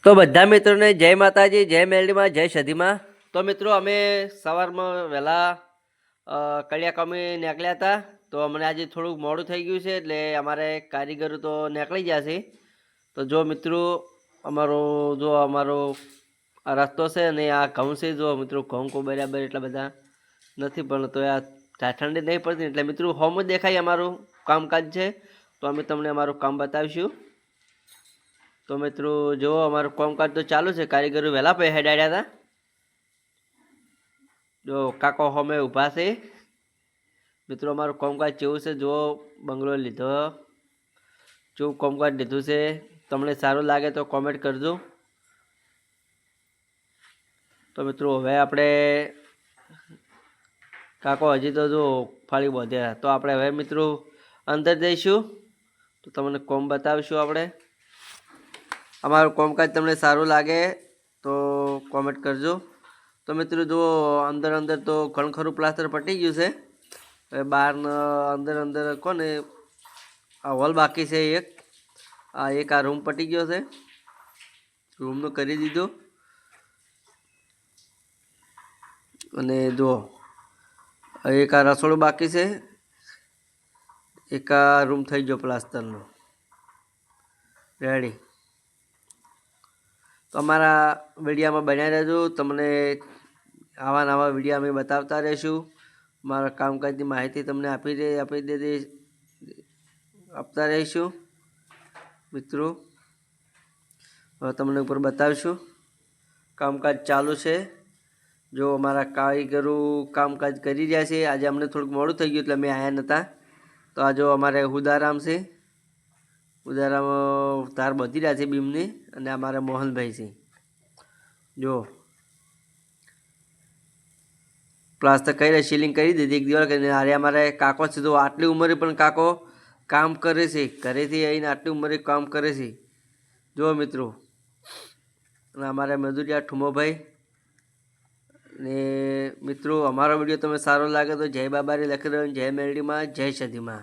તો બધા મિત્રોને જય માતાજી, જય મેલડીમાં, જય સધીમાં। તો મિત્રો અમે સવારમાં વહેલા કડિયા કામે નીકળ્યા હતા। તો અમને આજે થોડુંક મોડું થઈ ગયું છે, એટલે અમારે કારીગરો તો નીકળી ગયા છે। તો જો મિત્રો અમારો આ રસ્તો છે અને આ ઘઉં છે। જો મિત્રો ઘઉં કો બરાબર એટલા બધા નથી, પણ તો આ ઠંડી નહીં પડતી, એટલે મિત્રો હોમ જ દેખાય અમારું કામકાજ છે। તો અમે તમને અમારું કામ બતાવીશું। તો મિત્રો જો અમારું કામકાજ તો ચાલુ છે। કારીગરો વહેલા પૈસા હેડાડ્યા હતા। જો કાકો હોમે ઊભા છે। મિત્રો અમારું કામકાજ કેવું છે, જો બંગલો લીધો, કેવું કામકાજ લીધું છે, તમને સારું લાગે તો કોમેન્ટ કરજો। તો મિત્રો હવે આપણે કાકો હજી તો જો ફાળી બાંધ્યા, તો આપણે હવે મિત્રો અંદર જઈશું, તો તમને કોમ બતાવીશું આપણે। અમારું કામકાજ તમને સારું લાગે તો કોમેન્ટ કરજો। તો મિત્રો જો અંદર તો ઘણું ખરું પ્લાસ્ટર પટી ગયું છે। હવે બહાર અંદર કોને આ હોલ બાકી છે, એક આ રૂમ પટી ગયો છે, રૂમનું કરી દીધું। અને જો એક આ રસોડું બાકી છે, એક આ રૂમ થઈ ગયો પ્લાસ્ટરનો રેડી। તો અમારા વિડીયામાં બન્યા રહેજો, તમને આવા નવા વિડીયા અમે બતાવતા રહીશું। મારા કામકાજની માહિતી તમને આપતા રહીશું મિત્રો। હવે તમને ઉપર બતાવીશું, કામકાજ ચાલુ છે। જો અમારા કારીગરો કામકાજ કરી રહ્યા છે। આજે અમને થોડુંક મોડું થઈ ગયું એટલે અમે આવ્યા નહોતા। તો આ જો અમારે હુદારામ છે, ઉદારામાં તાર બાંધી રહ્યા છે બીમની, અને અમારા મોહનભાઈ છે। જો પ્લાસ્ટર કરી સીલિંગ કરી દીધી, એક દિવાલ કરીને। અરે અમારે કાકો છે, તો આટલી ઉંમરે પણ કાકો કામ કરે છે, ઘરેથી આવીને આટલી ઉંમરે કામ કરે છે જો મિત્રો। અને અમારા મજૂરિયા ઠુમોભાઈ ને મિત્રો, અમારો વિડીયો તમને સારો લાગે તો જય બાબારી લખી દો, જય મેલડીમાં, જય સધીમાં।